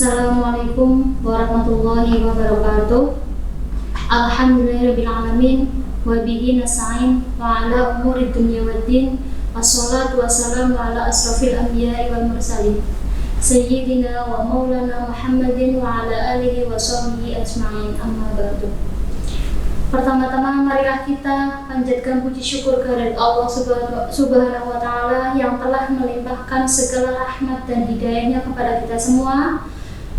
Assalamualaikum warahmatullahi wabarakatuh. Alhamdulillahirrabbilalamin. Wabihi nasta'in wa ala umuri dunya waddin. Wassalatu wassalamu ala asrafil anbiya'i wal mursalin Sayyidina wa maulana Muhammadin wa ala alihi wa sahbihi ajma'in, amma ba'du. Pertama-tama marilah kita panjatkan puji syukur kehadirat Allah Subhanahu wa Ta'ala yang telah melimpahkan segala rahmat dan hidayahnya kepada kita semua.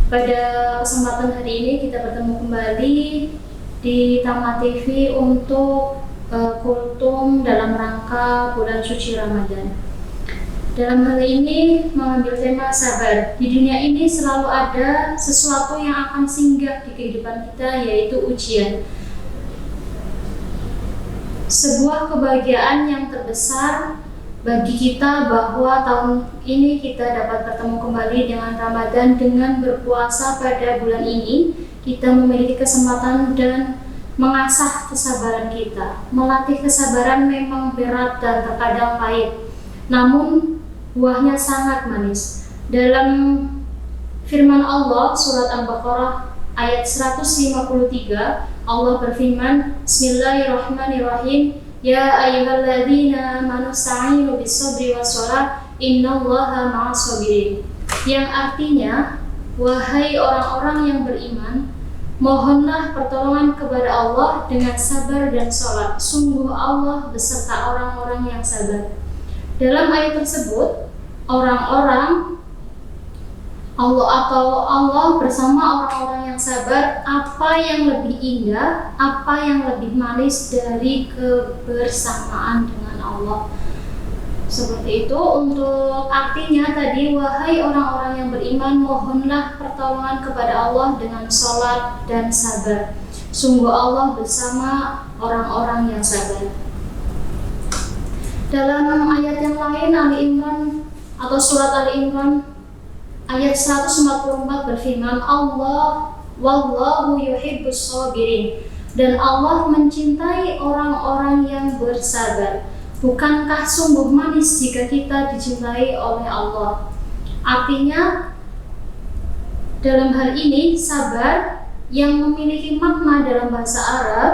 Pada kesempatan hari ini kita bertemu kembali di Tama TV untuk kultum dalam rangka bulan suci Ramadan. Dalam hal ini mengambil tema sabar. Di dunia ini selalu ada sesuatu yang akan singgah di kehidupan kita, yaitu ujian. Sebuah kebahagiaan yang terbesar bagi kita bahwa tahun ini kita dapat bertemu kembali dengan Ramadan. Dengan berpuasa pada bulan ini, kita memiliki kesempatan dan mengasah kesabaran kita. Melatih kesabaran memang berat dan terkadang pahit, namun buahnya sangat manis. Dalam firman Allah surat Al-Baqarah ayat 153, Allah berfirman, Bismillahirrahmanirrahim, Ya ayyuhalladzina amanu sta'inu bis-sabri was-shalah, innallaha ma'as-sabirin. Yang artinya, wahai orang-orang yang beriman, mohonlah pertolongan kepada Allah dengan sabar dan sholat. Sungguh Allah beserta orang-orang yang sabar. Dalam ayat tersebut, orang-orang Allah bersama orang-orang yang sabar. Apa yang lebih indah, apa yang lebih manis dari kebersamaan dengan Allah? Seperti itu. Untuk artinya tadi, wahai orang-orang yang beriman, mohonlah pertolongan kepada Allah dengan sholat dan sabar. Sungguh Allah bersama orang-orang yang sabar. Dalam ayat yang lain, Ali Imran atau surat Ali Imran ayat 144 berfirman, Allah wallahu yuhibbus sabirin, dan Allah mencintai orang-orang yang bersabar. Bukankah sungguh manis jika kita dicintai oleh Allah? Artinya, dalam hal ini sabar yang memiliki makna dalam bahasa Arab.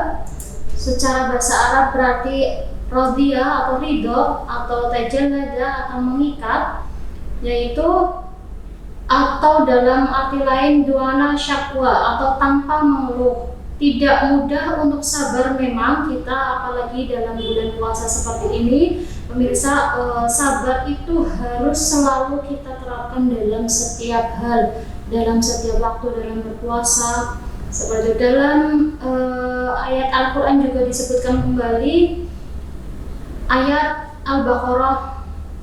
Secara bahasa Arab berarti radhiya atau ridho atau tajallada atau mengikat, yaitu atau dalam arti lain duana syakwa atau tanpa mengeluh. Tidak mudah untuk sabar memang kita, apalagi dalam bulan puasa seperti ini. Pemirsa, sabar itu harus selalu kita terapkan dalam setiap hal, dalam setiap waktu dalam berpuasa. Seperti dalam ayat Al-Quran juga disebutkan kembali, ayat Al-Baqarah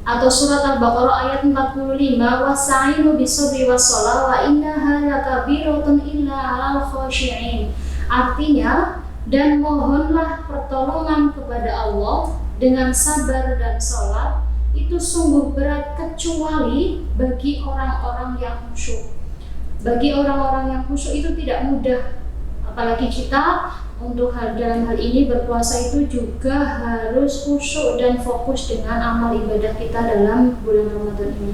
atau surat Al-Baqarah ayat 45, wasta'inu bis-sabri was-shalah wa innaha lakabiratun illa 'alal khashi'in. Artinya, dan mohonlah pertolongan kepada Allah dengan sabar dan salat, itu sungguh berat kecuali bagi orang-orang yang khusyuk. Bagi orang-orang yang khusyuk itu tidak mudah, apalagi kita untuk dalam hal ini berpuasa itu juga harus khusyuk dan fokus dengan amal ibadah kita dalam bulan Ramadan ini.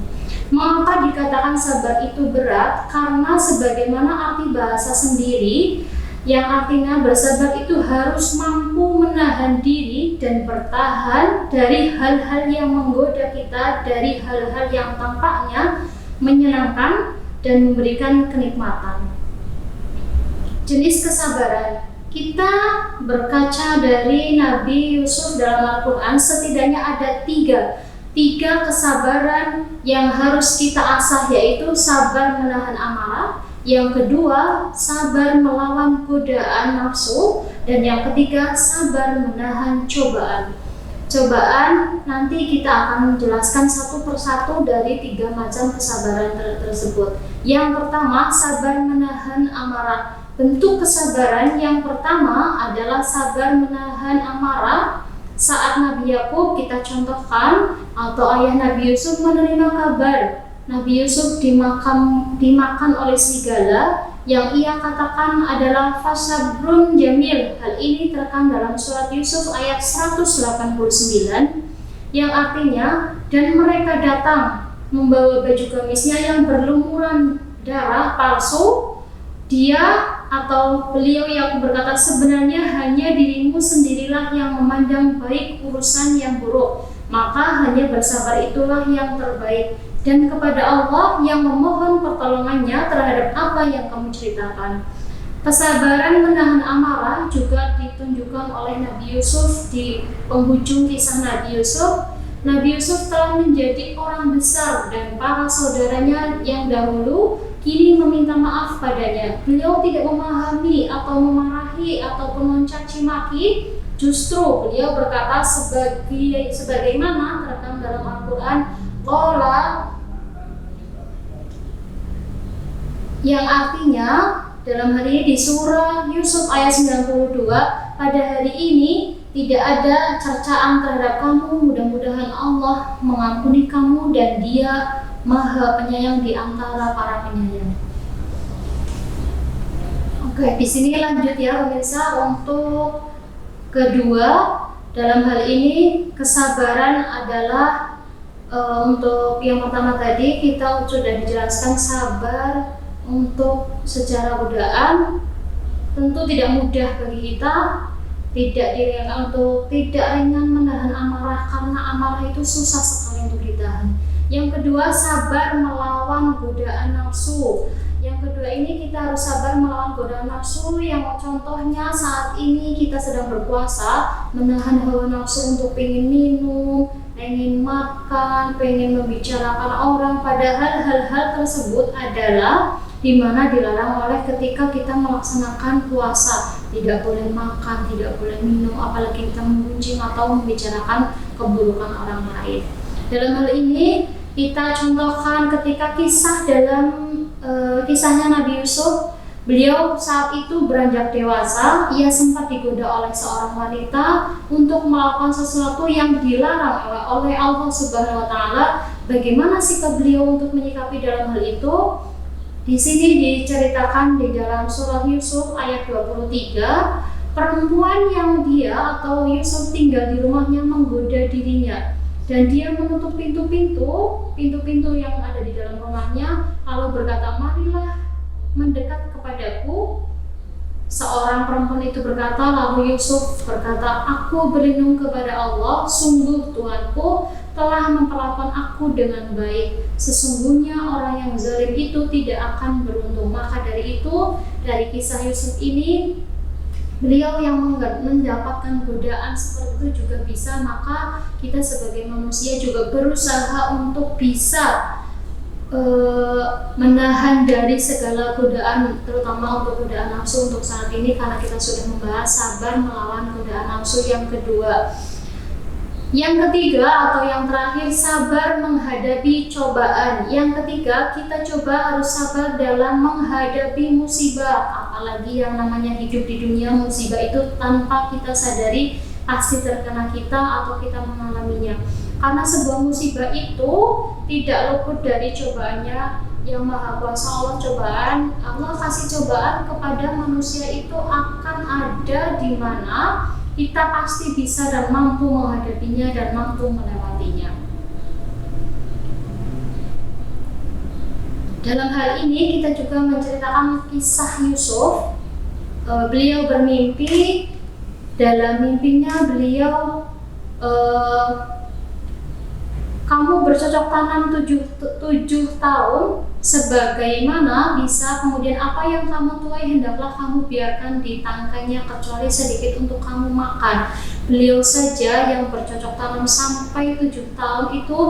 Mengapa dikatakan sabar itu berat? Karena sebagaimana arti bahasa sendiri, yang artinya bersabar itu harus mampu menahan diri dan bertahan dari hal-hal yang menggoda kita, dari hal-hal yang tampaknya menyenangkan dan memberikan kenikmatan. Jenis kesabaran, kita berkaca dari Nabi Yusuf dalam Al-Quran, setidaknya ada tiga kesabaran yang harus kita asah, yaitu sabar menahan amarah, yang kedua sabar melawan godaan nafsu, dan yang ketiga sabar menahan cobaan. Cobaan nanti kita akan menjelaskan satu persatu dari 3 macam kesabaran tersebut. Yang pertama, sabar menahan amarah. Bentuk kesabaran yang pertama adalah sabar menahan amarah saat Nabi Yakub kita contohkan, atau ayah Nabi Yusuf menerima kabar Nabi Yusuf dimakan oleh serigala, yang ia katakan adalah fasabrun jamil. Hal ini terekam dalam surat Yusuf ayat 189, yang artinya, dan mereka datang membawa baju gamisnya yang berlumuran darah palsu, dia atau beliau yang berkata, sebenarnya hanya dirimu sendirilah yang memandang baik urusan yang buruk, maka hanya bersabar itulah yang terbaik, dan kepada Allah yang memohon pertolongannya terhadap apa yang kamu ceritakan. Kesabaran menahan amarah juga ditunjukkan oleh Nabi Yusuf. Di penghujung kisah Nabi Yusuf, Nabi Yusuf telah menjadi orang besar dan para saudaranya yang dahulu kini meminta maaf padanya. Beliau tidak memahami atau memarahi ataupun mencaci maki, justru beliau berkata sebagaimana terekam dalam Al-Quran, qala, yang artinya dalam hal ini di surah Yusuf ayat 92, pada hari ini tidak ada cercaan terhadap kamu, mudah-mudahan Allah mengampuni kamu dan Dia Maha Penyayang di antara para penyayang. Oke, di sini lanjut ya pemirsa, untuk kedua, dalam hal ini kesabaran adalah untuk yang pertama tadi kita sudah dijelaskan sabar untuk secara godaan tentu tidak mudah bagi kita, tidak ringan menahan amarah, karena amarah itu susah sekali untuk ditahan. Yang kedua, sabar melawan godaan nafsu. Yang kedua ini kita harus sabar melawan godaan nafsu, yang contohnya saat ini kita sedang berpuasa, menahan hawa nafsu untuk pengen minum, pengen makan, pengen membicarakan orang, padahal hal-hal tersebut adalah dimana dilarang oleh ketika kita melaksanakan puasa. Tidak boleh makan, tidak boleh minum, apalagi kita menggunjing atau membicarakan keburukan orang lain. Dalam hal ini kita contohkan ketika kisahnya Nabi Yusuf. Beliau saat itu beranjak dewasa, ia sempat digoda oleh seorang wanita untuk melakukan sesuatu yang dilarang oleh Allah Subhanahu wa Ta'ala. Bagaimana sikap beliau untuk menyikapi dalam hal itu? Di sini diceritakan di dalam surah Yusuf ayat 23, perempuan yang dia atau Yusuf tinggal di rumahnya menggoda dirinya, dan dia menutup pintu-pintu yang ada di dalam rumahnya, lalu berkata, marilah mendekat kepadaku. Seorang perempuan itu berkata, lalu Yusuf berkata, aku berlindung kepada Allah, sungguh Tuhanku telah memperlakukan aku dengan baik. Sesungguhnya orang yang zalim itu tidak akan beruntung. Maka dari itu, dari kisah Yusuf ini, beliau yang mendapatkan godaan seperti itu juga bisa. Maka kita sebagai manusia juga berusaha untuk bisa menahan dari segala godaan, terutama untuk godaan nafsu untuk saat ini, karena kita sudah membahas sabar melawan godaan nafsu. Yang kedua, yang ketiga atau yang terakhir, sabar menghadapi cobaan. Yang ketiga, kita coba harus sabar dalam menghadapi musibah. Apalagi yang namanya hidup di dunia, musibah itu tanpa kita sadari pasti terkena kita atau kita mengalaminya. Karena sebuah musibah itu tidak luput dari cobaannya. Yang Maha Kuasa Allah kasih cobaan kepada manusia itu akan ada di mana kita pasti bisa dan mampu menghadapinya dan mampu melewatinya. Dalam hal ini kita juga menceritakan kisah Yusuf. Beliau bermimpi, dalam mimpinya beliau kamu bercocok tanam 7 tahun, sebagaimana bisa kemudian apa yang kamu tuai hendaklah kamu biarkan di tangkainya kecuali sedikit untuk kamu makan. Beliau saja yang bercocok tanam sampai 7 tahun itu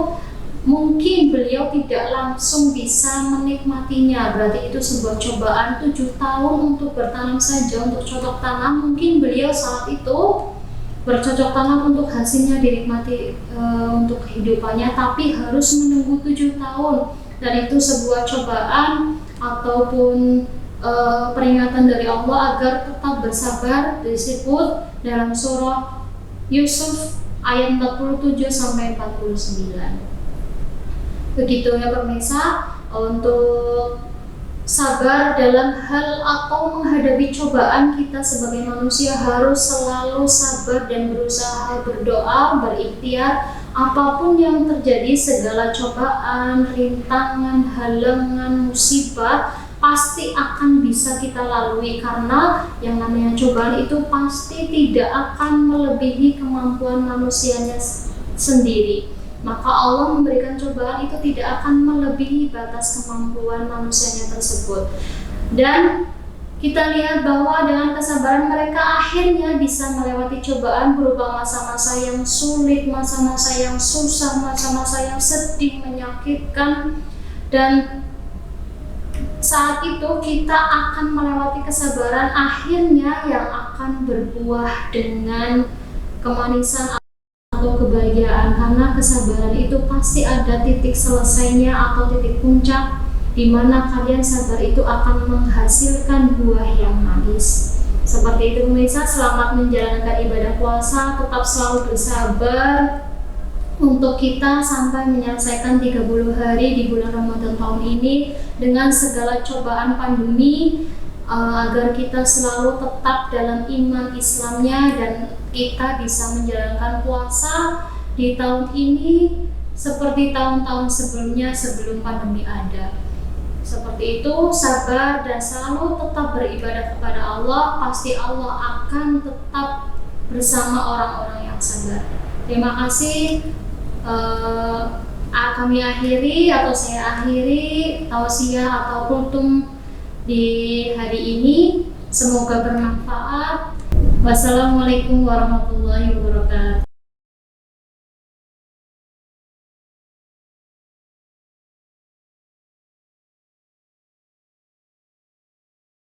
mungkin beliau tidak langsung bisa menikmatinya. Berarti itu sebuah cobaan. 7 tahun untuk bertanam saja, untuk cocok tanam, mungkin beliau saat itu bercocok tanam untuk hasilnya dinikmati untuk kehidupannya, tapi harus menunggu 7 tahun, dan itu sebuah cobaan ataupun peringatan dari Allah agar tetap bersabar. Disebut dalam surah Yusuf ayat 47 sampai 49. Begitu ya pemirsa untuk sabar dalam hal atau menghadapi cobaan. Kita sebagai manusia harus selalu sabar dan berusaha berdoa, berikhtiar. Apapun yang terjadi, segala cobaan, rintangan, halangan, musibah pasti akan bisa kita lalui, karena yang namanya cobaan itu pasti tidak akan melebihi kemampuan manusianya sendiri. Maka Allah memberikan cobaan itu tidak akan melebihi batas kemampuan manusianya tersebut. Dan kita lihat bahwa dengan kesabaran mereka akhirnya bisa melewati cobaan berupa masa-masa yang sulit, masa-masa yang susah, masa-masa yang sedih, menyakitkan. Dan saat itu kita akan melewati kesabaran, akhirnya yang akan berbuah dengan kemanisan atau kebahagiaan, karena kesabaran itu pasti ada titik selesainya atau titik puncak di mana kalian sabar itu akan menghasilkan buah yang manis. Seperti itu pemirsa, selamat menjalankan ibadah puasa, tetap selalu bersabar untuk kita sampai menyelesaikan 30 hari di bulan Ramadan tahun ini dengan segala cobaan pandemi, agar kita selalu tetap dalam iman Islamnya dan kita bisa menjalankan puasa di tahun ini seperti tahun-tahun sebelumnya sebelum pandemi ada. Seperti itu, sabar dan selalu tetap beribadah kepada Allah, pasti Allah akan tetap bersama orang-orang yang sabar. Terima kasih. Kami akhiri atau saya akhiri tausiah atau kultum di hari ini. Semoga bermanfaat. Wassalamualaikum warahmatullahi wabarakatuh.